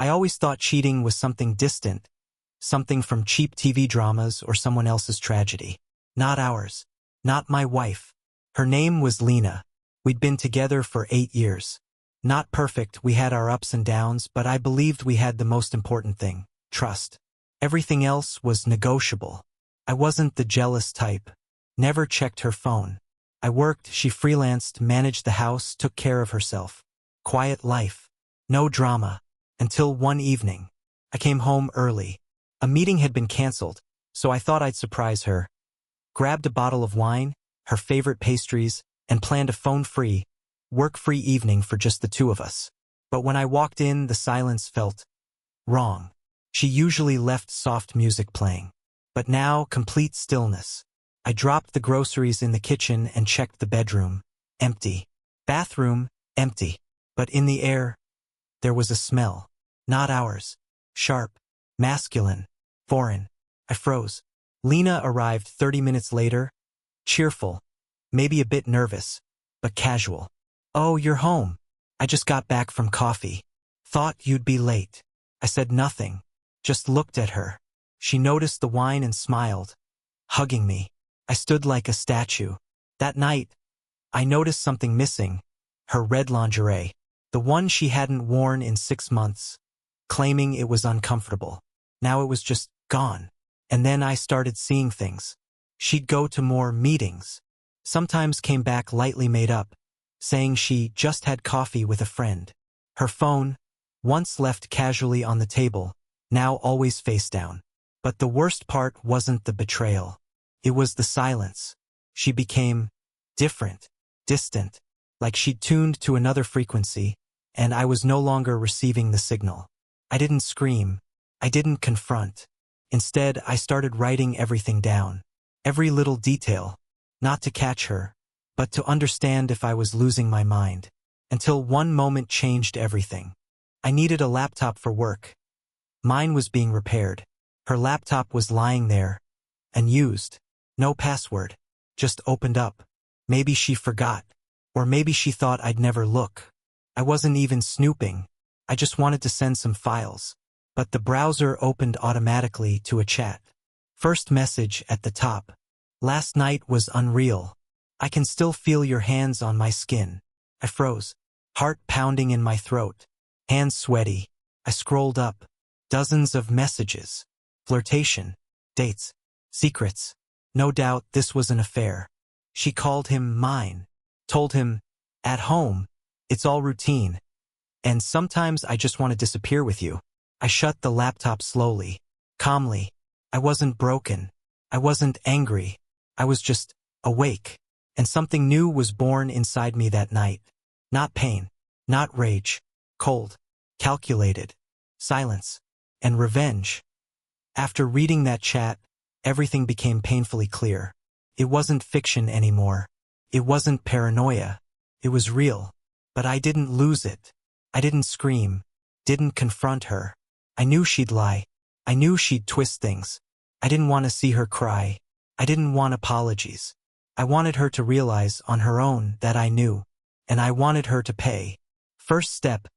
I always thought cheating was something distant, something from cheap TV dramas or someone else's tragedy. Not ours. Not my wife. Her name was Lena. We'd been together for 8 years. Not perfect, we had our ups and downs, but I believed we had the most important thing, trust. Everything else was negotiable. I wasn't the jealous type. Never checked her phone. I worked, she freelanced, managed the house, took care of herself. Quiet life. No drama. Until one evening. I came home early. A meeting had been canceled, so I thought I'd surprise her. Grabbed a bottle of wine, her favorite pastries, and planned a phone-free, work-free evening for just the two of us. But when I walked in, the silence felt wrong. She usually left soft music playing. But now, complete stillness. I dropped the groceries in the kitchen and checked the bedroom. Empty. Bathroom, empty. But in the air, there was a smell. Not ours. Sharp. Masculine. Foreign. I froze. Lena arrived 30 minutes later. Cheerful. Maybe a bit nervous. But casual. "Oh, you're home. I just got back from coffee. Thought you'd be late." I said nothing. Just looked at her. She noticed the wine and smiled. Hugging me. I stood like a statue. That night, I noticed something missing. Her red lingerie. The one she hadn't worn in 6 months. Claiming it was uncomfortable. Now it was just gone. And then I started seeing things. She'd go to more meetings. Sometimes came back lightly made up, saying she just had coffee with a friend. Her phone, once left casually on the table, now always face down. But the worst part wasn't the betrayal. It was the silence. She became different, distant, like she'd tuned to another frequency, and I was no longer receiving the signal. I didn't scream. I didn't confront. Instead, I started writing everything down. Every little detail. Not to catch her, but to understand if I was losing my mind. Until one moment changed everything. I needed a laptop for work. Mine was being repaired. Her laptop was lying there, unused. No password. Just opened up. Maybe she forgot. Or maybe she thought I'd never look. I wasn't even snooping. I just wanted to send some files. But the browser opened automatically to a chat. First message at the top. "Last night was unreal. I can still feel your hands on my skin." I froze. Heart pounding in my throat. Hands sweaty. I scrolled up. Dozens of messages. Flirtation. Dates. Secrets. No doubt this was an affair. She called him mine. Told him, "At home, it's all routine. And sometimes I just want to disappear with you." I shut the laptop slowly, calmly. I wasn't broken. I wasn't angry. I was just awake. And something new was born inside me that night. Not pain. Not rage. Cold. Calculated. Silence. And revenge. After reading that chat, everything became painfully clear. It wasn't fiction anymore. It wasn't paranoia. It was real. But I didn't lose it. I didn't scream. Didn't confront her. I knew she'd lie. I knew she'd twist things. I didn't want to see her cry. I didn't want apologies. I wanted her to realize on her own that I knew. And I wanted her to pay. First step.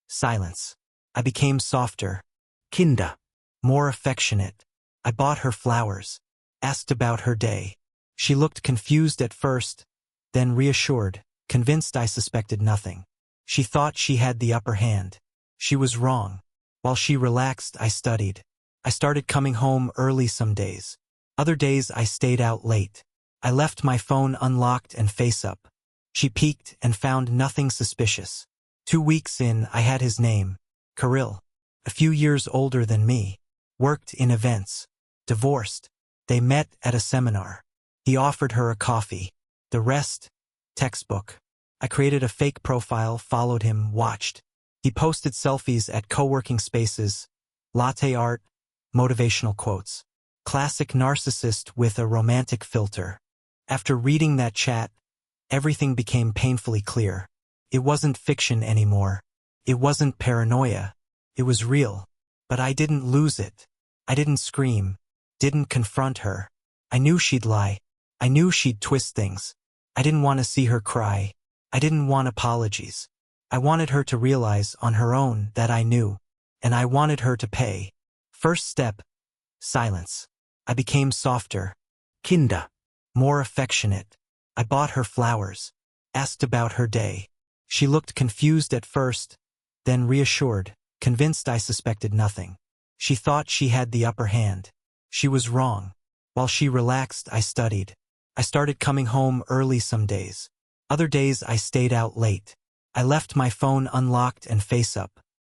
Silence. I became softer. Kinder. More affectionate. I bought her flowers. Asked about her day. She looked confused at first, then reassured, convinced I suspected nothing. She thought she had the upper hand. She was wrong. While she relaxed, I studied. I started coming home early some days. Other days I stayed out late. I left my phone unlocked and face up. She peeked and found nothing suspicious. 2 weeks in, I had his name. Kirill. A few years older than me. Worked in events. Divorced. They met at a seminar. He offered her a coffee. The rest, textbook. I created a fake profile, followed him, watched. He posted selfies at co-working spaces, latte art, motivational quotes. Classic narcissist with a romantic filter. After reading that chat, everything became painfully clear. It wasn't fiction anymore. It wasn't paranoia. It was real. But I didn't lose it. I didn't scream. Didn't confront her. I knew she'd lie. I knew she'd twist things. I didn't want to see her cry. I didn't want apologies. I wanted her to realize on her own that I knew. and I wanted her to pay. First step, silence. I became softer, Kinder. more affectionate. I bought her flowers, asked about her day. She looked confused at first, then reassured, convinced I suspected nothing. She thought she had the upper hand. She was wrong. While she relaxed, I studied. I started coming home early some days. Other days I stayed out late. I left my phone unlocked and face up.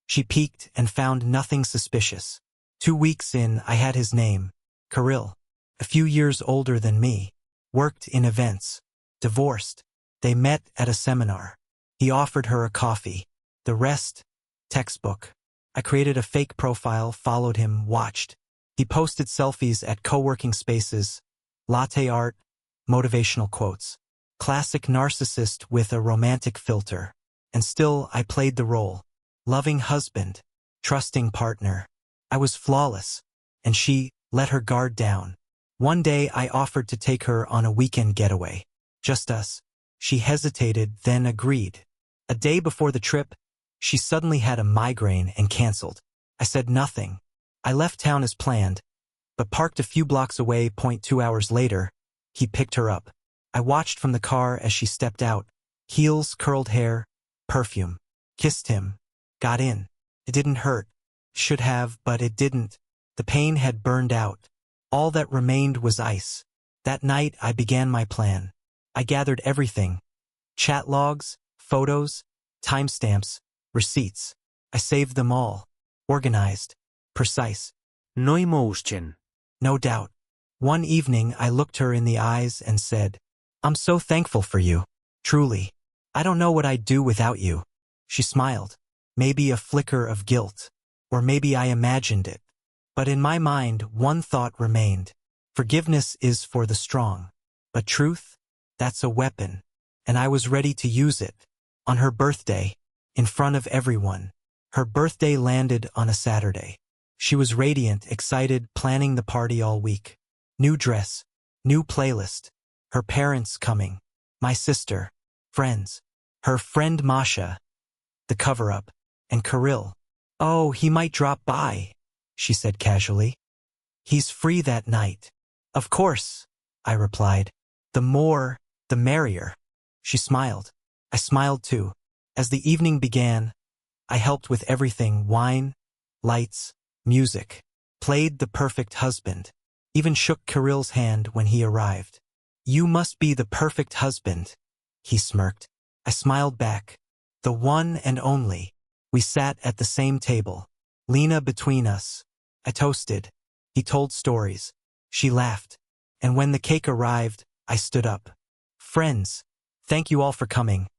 She peeked and found nothing suspicious. 2 weeks in, I had his name, Kirill. A few years older than me. Worked in events. Divorced. They met at a seminar. He offered her a coffee. The rest, textbook. I created a fake profile, followed him, watched. He posted selfies at co-working spaces, latte art, motivational quotes. Classic narcissist with a romantic filter. And still, I played the role. Loving husband, trusting partner. I was flawless, and she let her guard down. One day I offered to take her on a weekend getaway. Just us. She hesitated, then agreed. A day before the trip, she suddenly had a migraine and canceled. I said nothing. I left town as planned, but parked a few blocks away. 2 hours later, he picked her up. I watched from the car as she stepped out. Heels, curled hair, perfume. Kissed him. Got in. It didn't hurt. Should have, but it didn't. The pain had burned out. All that remained was ice. That night, I began my plan. I gathered everything. Chat logs, photos, timestamps, receipts. I saved them all. Organized. Precise. No emotion. No doubt. One evening, I looked her in the eyes and said, "I'm so thankful for you. Truly. I don't know what I'd do without you." She smiled. Maybe a flicker of guilt. Or maybe I imagined it. But in my mind, one thought remained. Forgiveness is for the strong. But truth? That's a weapon. And I was ready to use it. On her birthday. In front of everyone. Her birthday landed on a Saturday. She was radiant, excited, planning the party all week. New dress. New playlist. Her parents coming. My sister. Friends. Her friend Masha. The cover-up. And Kirill. "Oh, he might drop by," she said casually. "He's free that night." "Of course," I replied. "The more, the merrier." She smiled. I smiled too. As the evening began, I helped with everything: wine, lights, music. Played the perfect husband. Even shook Kirill's hand when he arrived. "You must be the perfect husband," he smirked. I smiled back. "The one and only." We sat at the same table. Lena between us. I toasted. He told stories. She laughed. And when the cake arrived, I stood up. "Friends, thank you all for coming."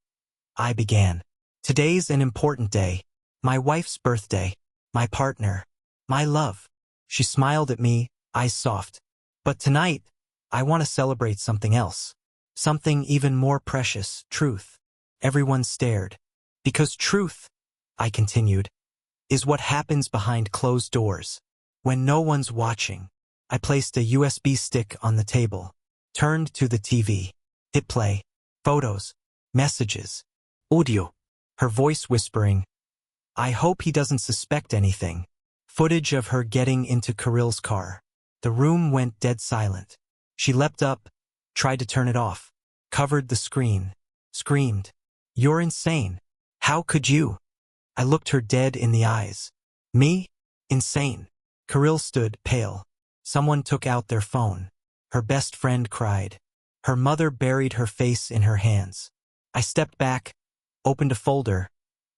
I began. "Today's an important day. My wife's birthday. My partner. My love." She smiled at me, eyes soft. "But tonight, I want to celebrate something else. Something even more precious, truth." Everyone stared. "Because truth," I continued, "is what happens behind closed doors. When no one's watching." I placed a USB stick on the table. Turned to the TV. Hit play. Photos. Messages. Audio. Her voice whispering, "I hope he doesn't suspect anything." Footage of her getting into Kirill's car. The room went dead silent. She leapt up, tried to turn it off. Covered the screen. Screamed, "You're insane. How could you?" I looked her dead in the eyes. "Me? Insane." Kirill stood, pale. Someone took out their phone. Her best friend cried. Her mother buried her face in her hands. I stepped back, opened a folder.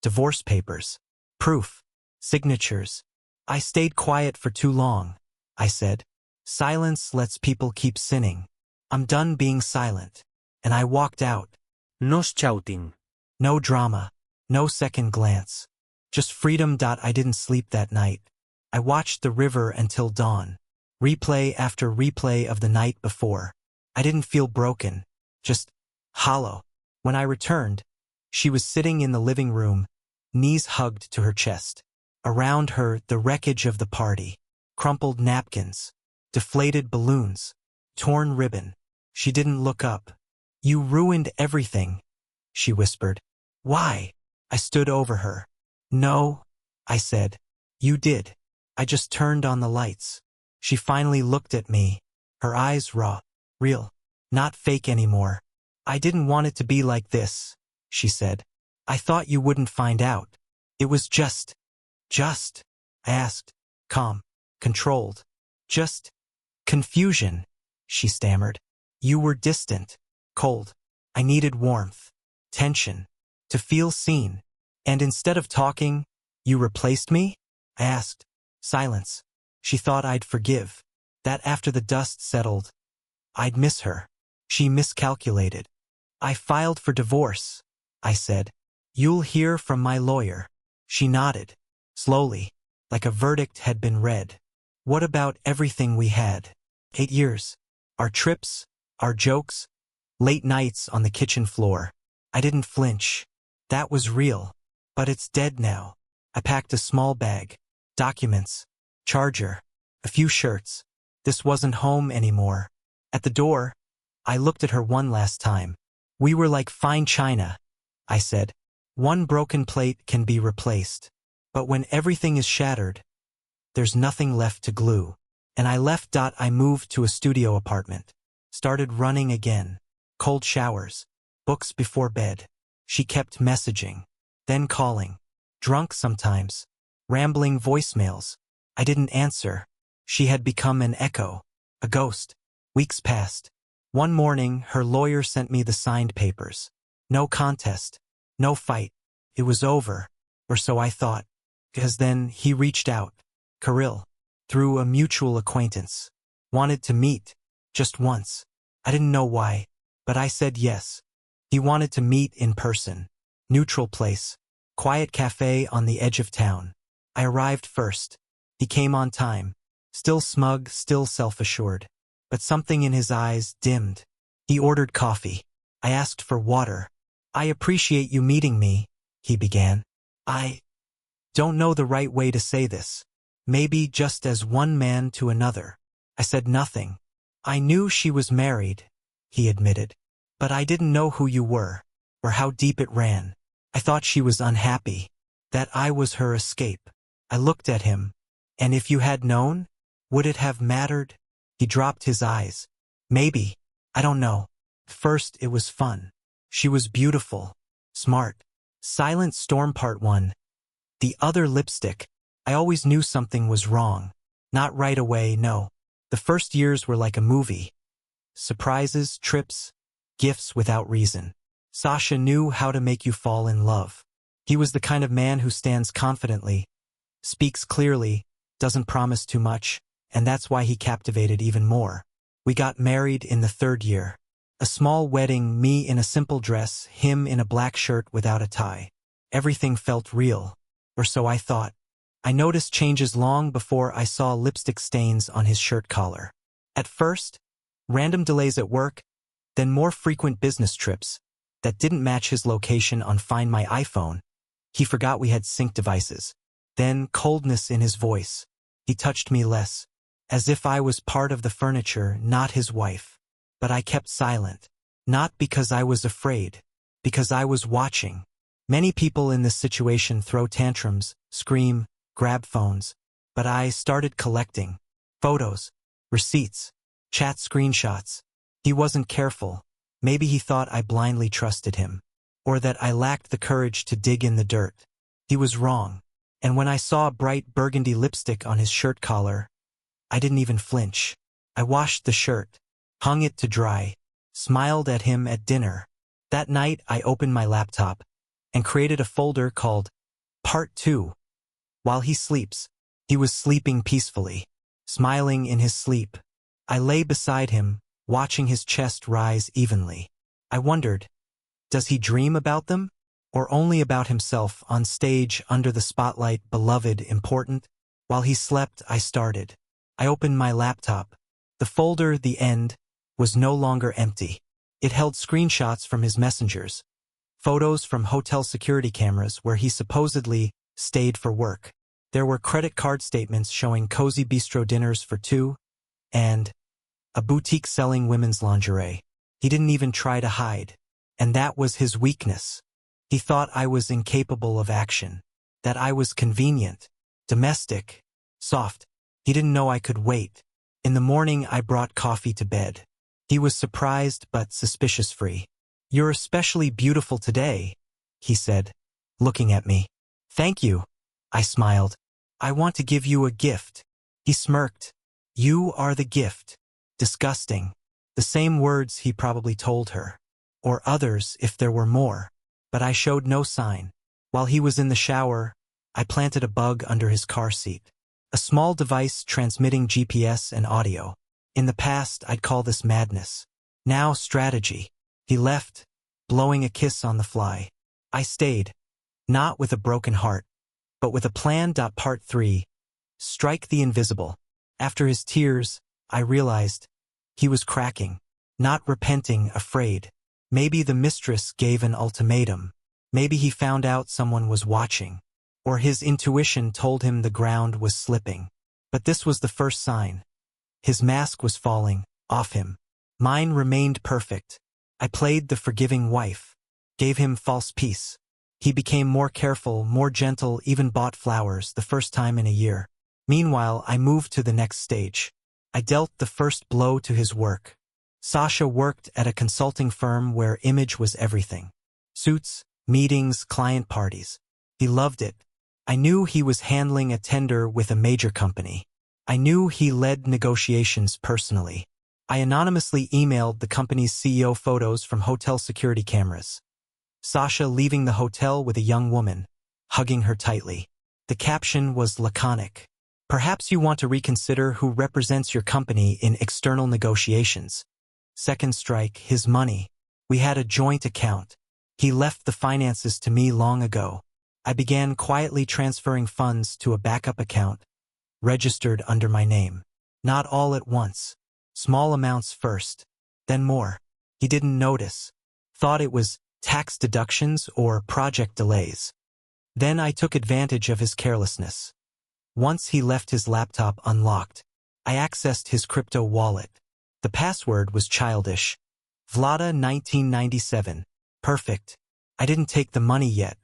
Divorce papers. Proof. Signatures. "I stayed quiet for too long," I said. "Silence lets people keep sinning. I'm done being silent." And I walked out. No shouting. No drama. No second glance. Just freedom. I didn't sleep that night. I watched the river until dawn. Replay after replay of the night before. I didn't feel broken. Just hollow. When I returned, she was sitting in the living room, knees hugged to her chest. Around her, the wreckage of the party. Crumpled napkins. Deflated balloons. Torn ribbon. She didn't look up. "You ruined everything," she whispered. "Why?" I stood over her. "No," I said. You did. I just turned on the lights. She finally looked at me, her eyes raw, real, not fake anymore. I didn't want it to be like this, she said. I thought you wouldn't find out. It was just, I asked, calm, controlled. Just confusion, she stammered. You were distant, cold. I needed warmth, tension, to feel seen. And instead of talking, you replaced me? I asked. Silence. She thought I'd forgive. That after the dust settled, I'd miss her. She miscalculated. I filed for divorce, I said. You'll hear from my lawyer. She nodded, slowly, like a verdict had been read. What about everything we had? 8 years. Our trips, our jokes, late nights on the kitchen floor. I didn't flinch. That was real. But it's dead now. I packed a small bag, documents, charger, a few shirts. This wasn't home anymore. At the door, I looked at her one last time. We were like fine china, I said. One broken plate can be replaced. But when everything is shattered, there's nothing left to glue. And I left. I moved to a studio apartment. Started running again. Cold showers. Books before bed. She kept messaging. Then calling. Drunk sometimes. Rambling voicemails. I didn't answer. She had become an echo. A ghost. Weeks passed. One morning, her lawyer sent me the signed papers. No contest. No fight. It was over. Or so I thought. Because then he reached out. Kirill. Through a mutual acquaintance. Wanted to meet. Just once. I didn't know why. But I said yes. He wanted to meet in person. Neutral place. Quiet cafe on the edge of town. I arrived first. He came on time. Still smug, still self-assured. But something in his eyes dimmed. He ordered coffee. I asked for water. I appreciate you meeting me, he began. I don't know the right way to say this. Maybe just as one man to another. I said nothing. I knew she was married, he admitted. But I didn't know who you were, or how deep it ran. I thought she was unhappy, that I was her escape. I looked at him. And if you had known, would it have mattered? He dropped his eyes. Maybe. I don't know. First, it was fun. She was beautiful. Smart. Silent Storm Part 1. The other lipstick. I always knew something was wrong. Not right away, no. The first years were like a movie. Surprises, trips, gifts without reason. Sasha knew how to make you fall in love. He was the kind of man who stands confidently, speaks clearly, doesn't promise too much, and that's why he captivated even more. We got married in the 3rd year. A small wedding, me in a simple dress, him in a black shirt without a tie. Everything felt real, or so I thought. I noticed changes long before I saw lipstick stains on his shirt collar. At first, random delays at work, then more frequent business trips that didn't match his location on Find My iPhone. He forgot we had sync devices. Then coldness in his voice. He touched me less, as if I was part of the furniture, not his wife. But I kept silent, not because I was afraid, because I was watching. Many people in this situation throw tantrums, scream, grab phones, but I started collecting photos, receipts, chat screenshots. He wasn't careful. Maybe he thought I blindly trusted him, or that I lacked the courage to dig in the dirt. He was wrong. And when I saw a bright burgundy lipstick on his shirt collar, I didn't even flinch. I washed the shirt, hung it to dry, smiled at him at dinner. That night I opened my laptop and created a folder called Part 2. While he sleeps, he was sleeping peacefully, smiling in his sleep. I lay beside him, watching his chest rise evenly. I wondered, does he dream about them? Or only about himself on stage under the spotlight, beloved, important? While he slept, I started. I opened my laptop. The folder, the end, was no longer empty. It held screenshots from his messengers, photos from hotel security cameras where he supposedly stayed for work. There were credit card statements showing cozy bistro dinners for 2, and a boutique selling women's lingerie. He didn't even try to hide. And that was his weakness. He thought I was incapable of action, that I was convenient. Domestic. Soft. He didn't know I could wait. In the morning I brought coffee to bed. He was surprised but suspicious-free. "You're especially beautiful today," he said, looking at me. "Thank you," I smiled. "I want to give you a gift." He smirked. "You are the gift." Disgusting. The same words he probably told her. Or others if there were more. But I showed no sign. While he was in the shower, I planted a bug under his car seat. A small device transmitting GPS and audio. In the past, I'd call this madness. Now, strategy. He left, blowing a kiss on the fly. I stayed. Not with a broken heart, but with a plan. Part 3. Strike the invisible. After his tears, I realized he was cracking. Not repenting, afraid. Maybe the mistress gave an ultimatum. Maybe he found out someone was watching. Or his intuition told him the ground was slipping. But this was the first sign. His mask was falling off him. Mine remained perfect. I played the forgiving wife. Gave him false peace. He became more careful, more gentle, even bought flowers the first time in a year. Meanwhile, I moved to the next stage. I dealt the first blow to his work. Sasha worked at a consulting firm where image was everything. Suits, meetings, client parties. He loved it. I knew he was handling a tender with a major company. I knew he led negotiations personally. I anonymously emailed the company's CEO photos from hotel security cameras. Sasha leaving the hotel with a young woman, hugging her tightly. The caption was laconic. "Perhaps you want to reconsider who represents your company in external negotiations." Second strike, his money. We had a joint account. He left the finances to me long ago. I began quietly transferring funds to a backup account, registered under my name. Not all at once. Small amounts first, then more. He didn't notice. Thought it was tax deductions or project delays. Then I took advantage of his carelessness. Once he left his laptop unlocked, I accessed his crypto wallet. The password was childish. Vlada 1997. Perfect. I didn't take the money yet,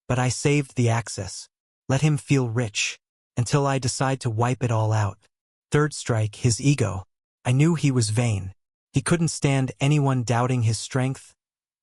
but I saved the access. Let him feel rich, until I decide to wipe it all out. Third strike, his ego. I knew he was vain. He couldn't stand anyone doubting his strength,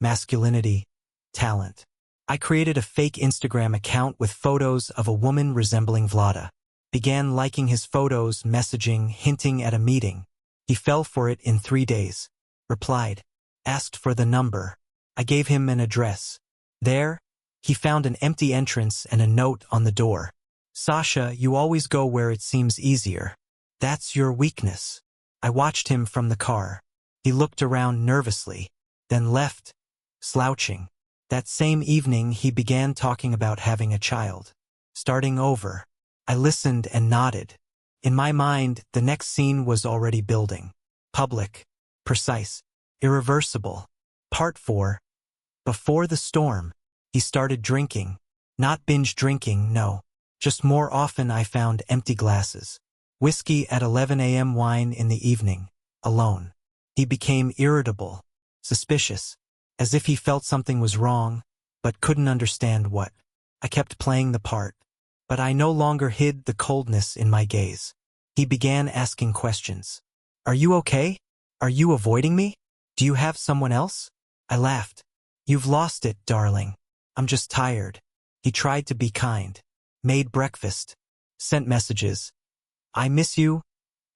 masculinity, talent. I created a fake Instagram account with photos of a woman resembling Vlada. Began liking his photos, messaging, hinting at a meeting. He fell for it in 3 days. Replied. Asked for the number. I gave him an address. There, he found an empty entrance and a note on the door. "Sasha, you always go where it seems easier. That's your weakness." I watched him from the car. He looked around nervously, then left, slouching. That same evening he began talking about having a child. Starting over. I listened and nodded. In my mind, the next scene was already building. Public. Precise. Irreversible. Part 4. Before the storm. He started drinking. Not binge drinking, no. Just more often I found empty glasses. Whiskey at 11 a.m. wine in the evening. Alone. He became irritable. Suspicious. As if he felt something was wrong, but couldn't understand what. I kept playing the part. But I no longer hid the coldness in my gaze. He began asking questions. "Are you okay? Are you avoiding me? Do you have someone else?" I laughed. "You've lost it, darling. I'm just tired." He tried to be kind. Made breakfast. Sent messages. "I miss you.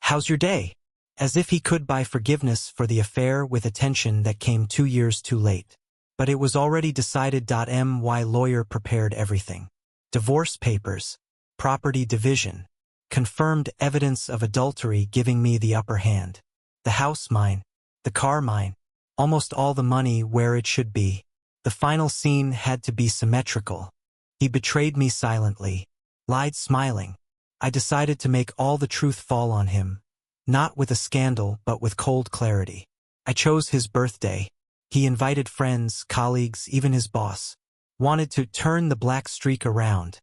How's your day?" As if he could buy forgiveness for the affair with attention that came 2 years too late. But it was already decided. My lawyer prepared everything. Divorce papers. Property division. Confirmed evidence of adultery giving me the upper hand. The house mine. The car mine. Almost all the money where it should be. The final scene had to be symmetrical. He betrayed me silently. Lied smiling. I decided to make all the truth fall on him. Not with a scandal, but with cold clarity. I chose his birthday. He invited friends, colleagues, even his boss. Wanted to turn the black streak around,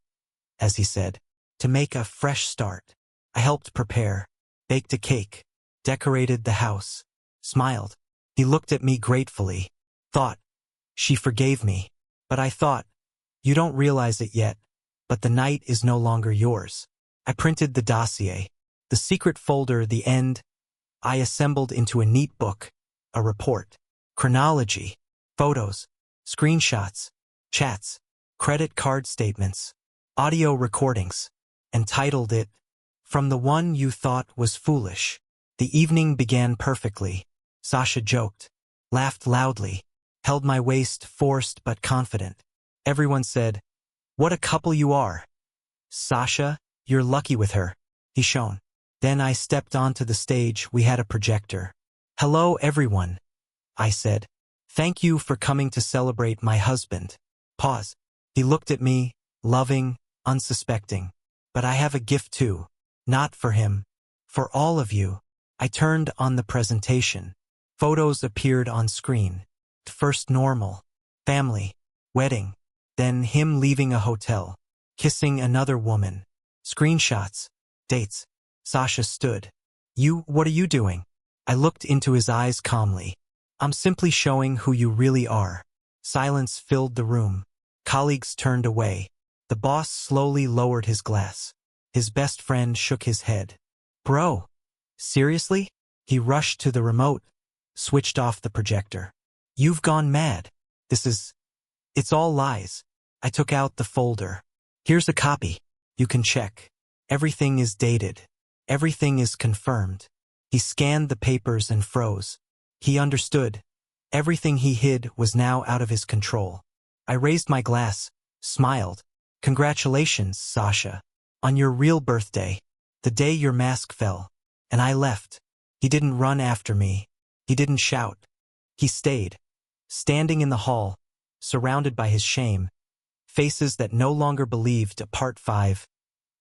as he said, to make a fresh start. I helped prepare, baked a cake, decorated the house, smiled. He looked at me gratefully. Thought, she forgave me. But I thought, you don't realize it yet, but the night is no longer yours. I printed the dossier. The secret folder, the end, I assembled into a neat book, a report, chronology, photos, screenshots, chats, credit card statements, audio recordings, and titled it, From the One You Thought Was Foolish. The evening began perfectly. Sasha joked, laughed loudly, held my waist, forced but confident. Everyone said, "What a couple you are. Sasha, you're lucky with her," he shone. Then I stepped onto the stage. We had a projector. "Hello, everyone," I said. "Thank you for coming to celebrate my husband." Pause. He looked at me, loving, unsuspecting. "But I have a gift too. Not for him. For all of you." I turned on the presentation. Photos appeared on screen. First normal, family, wedding, then him leaving a hotel, kissing another woman. Screenshots, dates. Sasha stood. What are you doing?" I looked into his eyes calmly. "I'm simply showing who you really are." Silence filled the room. Colleagues turned away. The boss slowly lowered his glass. His best friend shook his head. "Bro, seriously?" He rushed to the remote, switched off the projector. "You've gone mad. It's all lies." I took out the folder. "Here's a copy. You can check. Everything is dated. Everything is confirmed." He scanned the papers and froze. He understood. Everything he hid was now out of his control. I raised my glass, smiled. "Congratulations, Sasha. On your real birthday. The day your mask fell." And I left. He didn't run after me. He didn't shout. He stayed. Standing in the hall, surrounded by his shame. Faces that no longer believed. Part 5.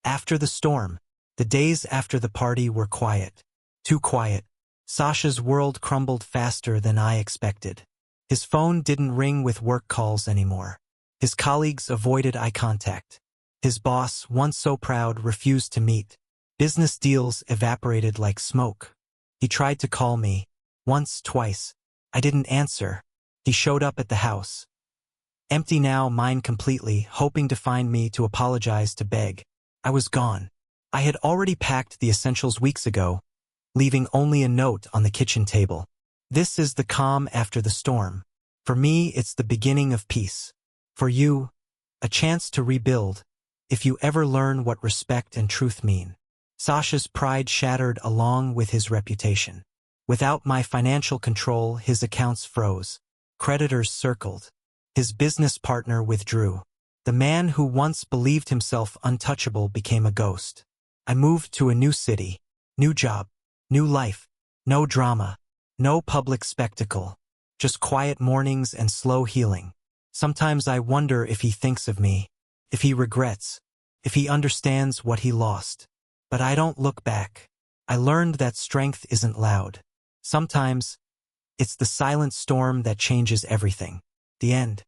After the storm. The days after the party were quiet. Too quiet. Sasha's world crumbled faster than I expected. His phone didn't ring with work calls anymore. His colleagues avoided eye contact. His boss, once so proud, refused to meet. Business deals evaporated like smoke. He tried to call me. Once, twice. I didn't answer. He showed up at the house. Empty now, mine completely, hoping to find me, to apologize, to beg. I was gone. I had already packed the essentials weeks ago, leaving only a note on the kitchen table. This is the calm after the storm. For me, it's the beginning of peace. For you, a chance to rebuild, if you ever learn what respect and truth mean. Sasha's pride shattered along with his reputation. Without my financial control, his accounts froze. Creditors circled. His business partner withdrew. The man who once believed himself untouchable became a ghost. I moved to a new city, new job, new life, no drama, no public spectacle, just quiet mornings and slow healing. Sometimes I wonder if he thinks of me, if he regrets, if he understands what he lost. But I don't look back. I learned that strength isn't loud. Sometimes, it's the silent storm that changes everything. The end.